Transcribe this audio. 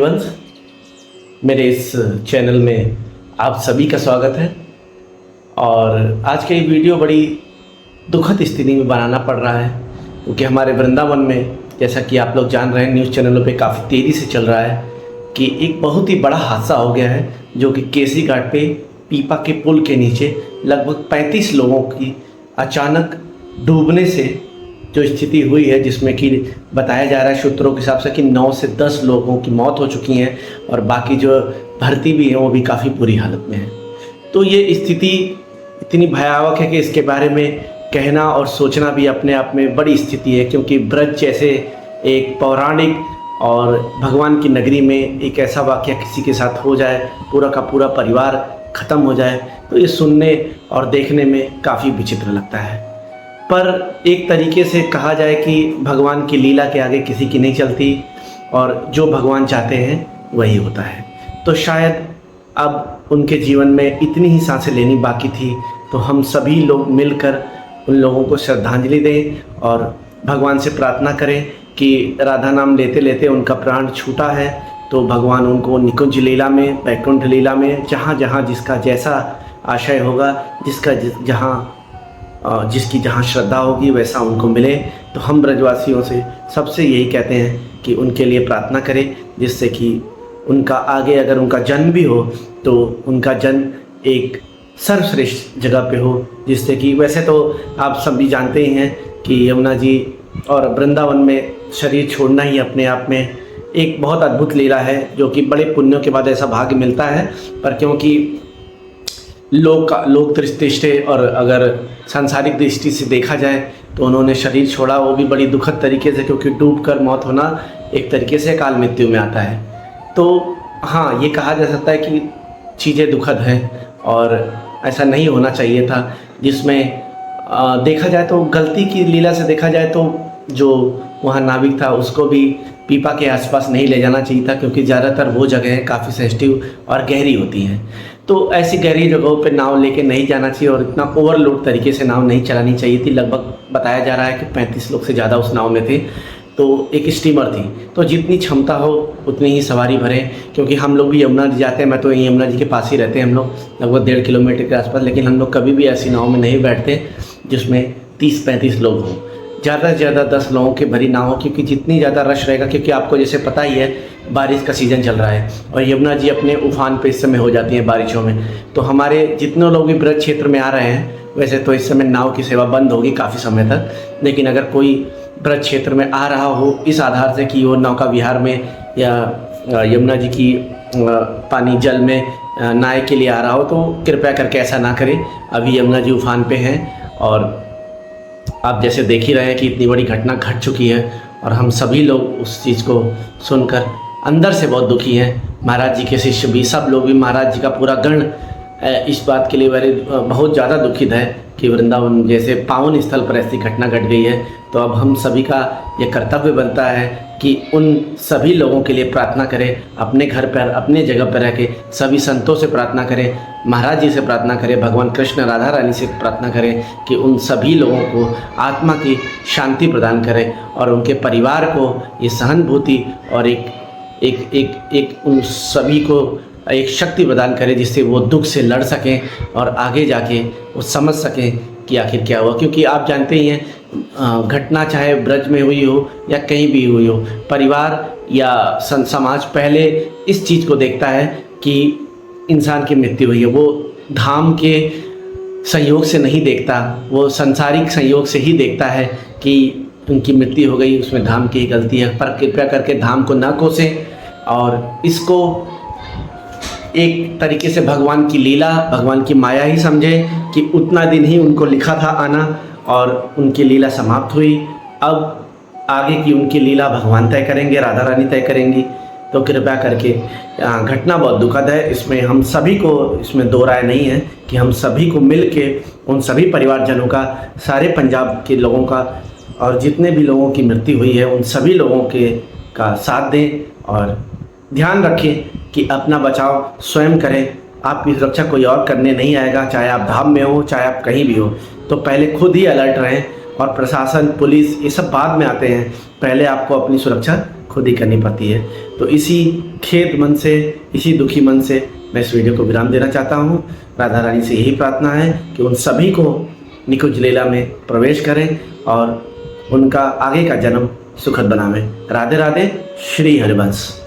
वंश, मेरे इस चैनल में आप सभी का स्वागत है। और आज का ये वीडियो बड़ी दुखद स्थिति में बनाना पड़ रहा है क्योंकि हमारे वृंदावन में, जैसा कि आप लोग जान रहे हैं, न्यूज़ चैनलों पे काफ़ी तेज़ी से चल रहा है कि एक बहुत ही बड़ा हादसा हो गया है, जो कि केसरी घाट पे पीपा के पुल के नीचे लगभग 35 लोगों की अचानक डूबने से जो स्थिति हुई है, जिसमें कि बताया जा रहा है सूत्रों के हिसाब से कि 9 से 10 लोगों की मौत हो चुकी है और बाकी जो भर्ती भी हैं वो भी काफ़ी बुरी हालत में है। तो ये स्थिति इतनी भयावह है कि इसके बारे में कहना और सोचना भी अपने आप में बड़ी स्थिति है, क्योंकि ब्रज जैसे एक पौराणिक और भगवान की नगरी में एक ऐसा वाक़या किसी के साथ हो जाए, पूरा का पूरा परिवार ख़त्म हो जाए, तो ये सुनने और देखने में काफ़ी विचित्र लगता है। पर एक तरीके से कहा जाए कि भगवान की लीला के आगे किसी की नहीं चलती और जो भगवान चाहते हैं वही होता है। तो शायद अब उनके जीवन में इतनी ही सांसें लेनी बाकी थी, तो हम सभी लोग मिलकर उन लोगों को श्रद्धांजलि दें और भगवान से प्रार्थना करें कि राधा नाम लेते लेते उनका प्राण छूटा है, तो भगवान उनको निकुंज लीला में, वैकुंठ लीला में, जहाँ जहाँ जिसका जैसा आशय होगा, जिसकी जहाँ श्रद्धा होगी वैसा उनको मिले। तो हम ब्रजवासियों से सबसे यही कहते हैं कि उनके लिए प्रार्थना करें, जिससे कि उनका आगे अगर उनका जन्म भी हो तो उनका जन्म एक सर्वश्रेष्ठ जगह पे हो, जिससे कि वैसे तो आप सभी जानते ही हैं कि यमुना जी और वृंदावन में शरीर छोड़ना ही अपने आप में एक बहुत अद्भुत लीला है, जो कि बड़े पुण्यों के बाद ऐसा भाग्य मिलता है। पर क्योंकि लोक दृष्टि और अगर सांसारिक दृष्टि से देखा जाए तो उन्होंने शरीर छोड़ा, वो भी बड़ी दुखद तरीके से, क्योंकि डूबकर मौत होना एक तरीके से काल मृत्यु में आता है। तो हाँ, ये कहा जा सकता है कि चीज़ें दुखद हैं और ऐसा नहीं होना चाहिए था। जिसमें देखा जाए तो गलती की लीला से देखा जाए तो जो वहाँ नाविक था उसको भी पीपा के आसपास नहीं ले जाना चाहिए था, क्योंकि ज़्यादातर वो जगहें काफ़ी सेंसिटिव और गहरी होती हैं। तो ऐसी गहरी जगहों पे नाव लेके नहीं जाना चाहिए और इतना ओवरलोड तरीके से नाव नहीं चलानी चाहिए थी। लगभग बताया जा रहा है कि 35 लोग से ज़्यादा उस नाव में थे। तो एक स्टीमर थी, तो जितनी क्षमता हो उतनी ही सवारी भरें, क्योंकि हम लोग भी यमुना जी जाते हैं। मैं तो यमुना जी के पास ही रहते हैं हम लोग, लगभग 1.5 किलोमीटर के आसपास, लेकिन हम लोग कभी भी ऐसी नाव में नहीं बैठते जिसमें 30-35 लोग हों। ज़्यादा से ज़्यादा 10 लोगों की भरी ना हो, क्योंकि जितनी ज़्यादा रश रहेगा, क्योंकि आपको जैसे पता ही है बारिश का सीज़न चल रहा है और यमुना जी अपने उफान पे इस समय हो जाती हैं बारिशों में। तो हमारे जितने लोग भी ब्रज क्षेत्र में आ रहे हैं, वैसे तो इस समय नाव की सेवा बंद होगी काफ़ी समय तक, लेकिन अगर कोई ब्रज क्षेत्र में आ रहा हो इस आधार से कि वो नौका विहार में या यमुना जी की पानी जल में नहाने के लिए आ रहा हो, तो कृपया करके ऐसा ना करें। अभी यमुना जी उफान पे हैं और आप जैसे देख ही रहे हैं कि इतनी बड़ी घटना घट चुकी है और हम सभी लोग उस चीज़ को सुनकर अंदर से बहुत दुखी हैं। महाराज जी के शिष्य भी, सब लोग भी, महाराज जी का पूरा गण इस बात के लिए बहुत ज़्यादा दुखित है कि वृंदावन जैसे पावन स्थल पर ऐसी घटना घट गई है। तो अब हम सभी का ये कर्तव्य बनता है कि उन सभी लोगों के लिए प्रार्थना करें, अपने घर पर, अपने जगह पर रह के सभी संतों से प्रार्थना करें, महाराज जी से प्रार्थना करें, भगवान कृष्ण राधा रानी से प्रार्थना करें कि उन सभी लोगों को आत्मा की शांति प्रदान करें और उनके परिवार को ये सहानुभूति और एक उन सभी को एक शक्ति प्रदान करें, जिससे वो दुख से लड़ सकें और आगे जाके वो समझ सकें कि आखिर क्या हुआ। क्योंकि आप जानते ही हैं, घटना चाहे ब्रज में हुई हो या कहीं भी हुई हो, परिवार या समाज पहले इस चीज़ को देखता है कि इंसान की मृत्यु हुई है। वो धाम के संयोग से नहीं देखता, वो सांसारिक संयोग से ही देखता है कि उनकी मृत्यु हो गई, उसमें धाम की ही गलती है। पर कृपया करके धाम को ना कोसें और इसको एक तरीके से भगवान की लीला, भगवान की माया ही समझें कि उतना दिन ही उनको लिखा था आना और उनकी लीला समाप्त हुई। अब आगे की उनकी लीला भगवान तय करेंगे, राधा रानी तय करेंगी। तो कृपया करके घटना बहुत दुखद है, इसमें हम सभी को, इसमें दो राय नहीं है कि हम सभी को मिल के उन सभी परिवारजनों का, सारे पंजाब के लोगों का और जितने भी लोगों की मृत्यु हुई है उन सभी लोगों के का साथ दें और ध्यान रखें कि अपना बचाव स्वयं करें। आपकी सुरक्षा कोई और करने नहीं आएगा, चाहे आप धाम में हो, चाहे आप कहीं भी हो। तो पहले खुद ही अलर्ट रहें और प्रशासन, पुलिस, ये सब बाद में आते हैं। पहले आपको अपनी सुरक्षा खुद ही करनी पड़ती है। तो इसी खेद मन से, इसी दुखी मन से मैं इस वीडियो को विराम देना चाहता हूँ। राधा रानी से यही प्रार्थना है कि उन सभी को निकुंज लीला में प्रवेश करें और उनका आगे का जन्म सुखद बनावें। राधे राधे। श्री हरिवंश।